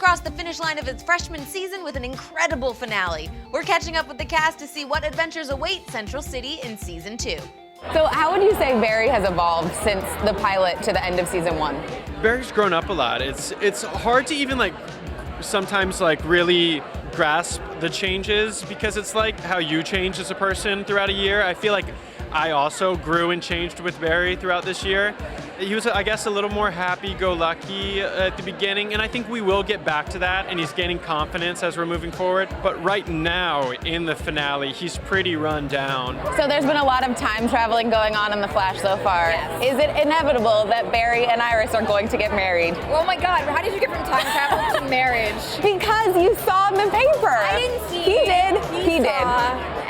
crossed the finish line of its freshman season with an incredible finale. We're catching up with the cast to see what adventures await Central City in season 2. So how would you say Barry has evolved since the pilot to the end of season 1? Barry's grown up a lot. It's hard to even sometimes really grasp the changes because it's like how you change as a person throughout a year. I feel like I also grew and changed with Barry throughout this year. He was, I guess, a little more happy-go-lucky at the beginning, and I think we will get back to that, and he's gaining confidence as we're moving forward. But right now, in the finale, he's pretty run down. So there's been a lot of time traveling going on in The Flash so far. Yes. Is it inevitable that Barry and Iris are going to get married? Oh my God, how did you get from time travel to marriage? Because you saw in the paper. I didn't see He did. He did.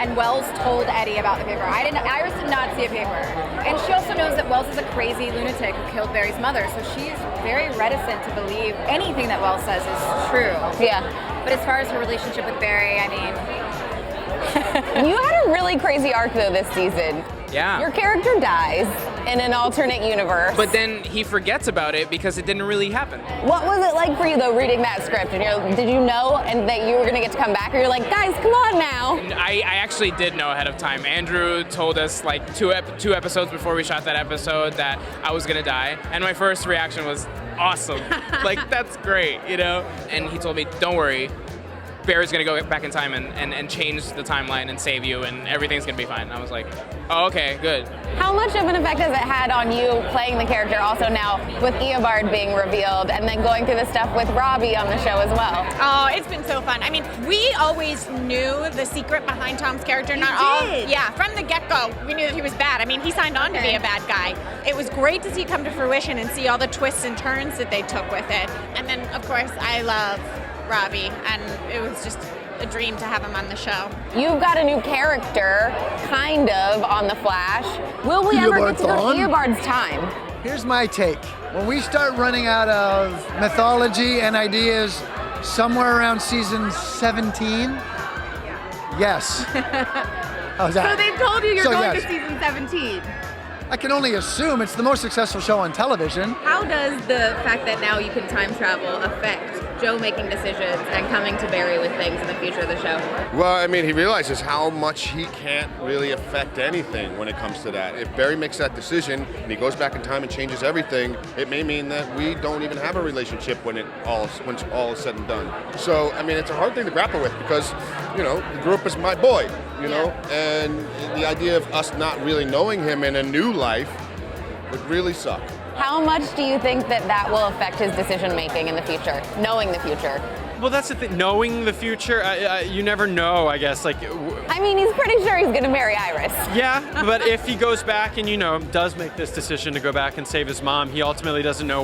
And Wells told Eddie about the paper. Iris did not see a paper. And she also knows that Wells is a crazy lunatic who killed Barry's mother, so she's very reticent to believe anything that Wells says is true. Yeah. But as far as her relationship with Barry, I mean... You had a really crazy arc, though, this season. Yeah. Your character dies in an alternate universe. But then he forgets about it because it didn't really happen. What was it like for you, though, reading that script? And did you know and that you were going to get to come back? Or you're like, guys, come on now. And I actually did know ahead of time. Andrew told us two episodes before we shot that episode that I was going to die. And my first reaction was, awesome. That's great, you know? And he told me, don't worry. Barry's gonna go back in time and change the timeline and save you, and everything's gonna be fine. And I was like, oh, okay, good. How much of an effect has it had on you playing the character also now with Eobard being revealed and then going through the stuff with Robbie on the show as well? Oh, it's been so fun. I mean, we always knew the secret behind Tom's character. Yeah, from the get-go, we knew that he was bad. I mean, he signed on to be a bad guy. It was great to see it come to fruition and see all the twists and turns that they took with it. And then, of course, I love Robbie, and it was just a dream to have him on the show. You've got a new character, kind of, on The Flash. Will we ever get to go to Eobard's time? Here's my take. When we start running out of mythology and ideas somewhere around season 17, yes. How's that? So they told you you're going yes. to season 17. I can only assume it's the most successful show on television. How does the fact that now you can time travel affect Joe making decisions and coming to Barry with things in the future of the show? Well, I mean, he realizes how much he can't really affect anything when it comes to that. If Barry makes that decision and he goes back in time and changes everything, it may mean that we don't even have a relationship when all is said and done. So, I mean, it's a hard thing to grapple with because, you know, he grew up as my boy, you know, and the idea of us not really knowing him in a new life would really suck. How much do you think that will affect his decision-making in the future, knowing the future? Well, that's the thing. Knowing the future, you never know, I guess. I mean, he's pretty sure he's going to marry Iris. Yeah, but if he goes back and, does make this decision to go back and save his mom, he ultimately doesn't know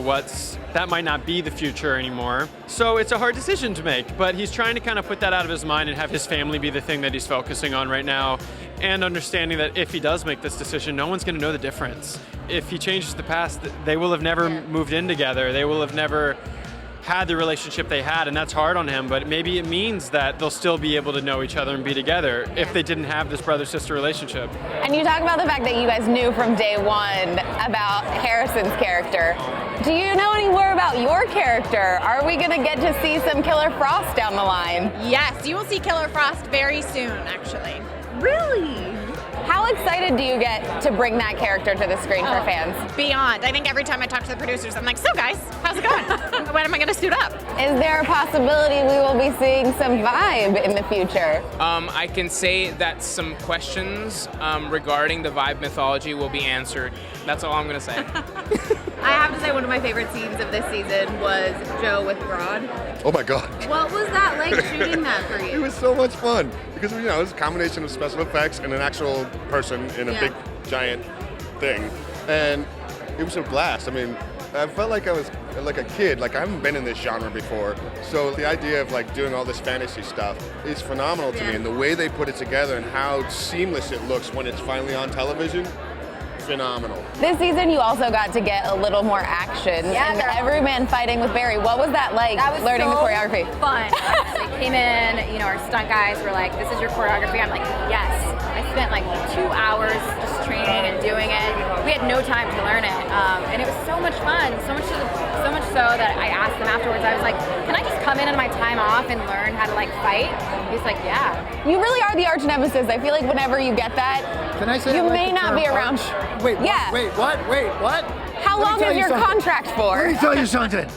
that might not be the future anymore. So it's a hard decision to make, but he's trying to kind of put that out of his mind and have his family be the thing that he's focusing on right now, and understanding that if he does make this decision, no one's going to know the difference. If he changes the past, they will have never moved in together. They will have never had the relationship they had, and that's hard on him, but maybe it means that they'll still be able to know each other and be together if they didn't have this brother-sister relationship. And you talk about the fact that you guys knew from day one about Harrison's character. Do you know any more about your character? Are we going to get to see some Killer Frost down the line? Yes, you will see Killer Frost very soon, actually. Really? How excited do you get to bring that character to the screen for fans? Beyond. I think every time I talk to the producers, I'm like, so guys, how's it going? When am I going to suit up? Is there a possibility we will be seeing some Vibe in the future? I can say that some questions regarding the Vibe mythology will be answered. That's all I'm going to say. I have to say one of my favorite scenes of this season was Joe with Broad. Oh my God. What was that like shooting that for you? It was so much fun because, it was a combination of special effects and an actual person in a big, giant thing. And it was a blast. I mean, I felt like I was like a kid. Like, I haven't been in this genre before. So the idea of doing all this fantasy stuff is phenomenal to me. And the way they put it together and how seamless it looks when it's finally on television, phenomenal. This season, you also got to get a little more action. Yeah, and Everyman fighting with Barry. What was that like, learning the choreography? Fun. They came in, our stunt guys were like, this is your choreography. I'm like, yes. I spent 2 hours just training and doing it. We had no time to learn it. And it was so much fun. So much so that I asked them afterwards, I was like, can I just come in and learn how to like fight? He's like, yeah. You really are the arch nemesis. I feel like whenever you get that, Can I say you I like may the not term be around. Wait, Yeah. wait, what? How Let me long tell is you your something. contract for? Let me tell you something.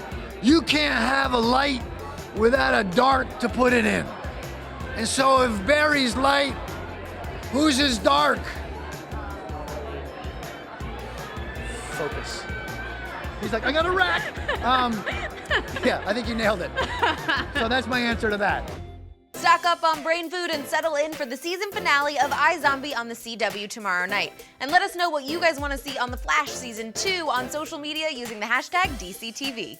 You can't have a light without a dark to put it in. And so if Barry's light, whose is dark? Focus. He's like, I got a rack. Yeah, I think you nailed it. So that's my answer to that. Stock up on brain food and settle in for the season finale of iZombie on the CW tomorrow night. And let us know what you guys want to see on The Flash Season 2 on social media using the hashtag DCTV.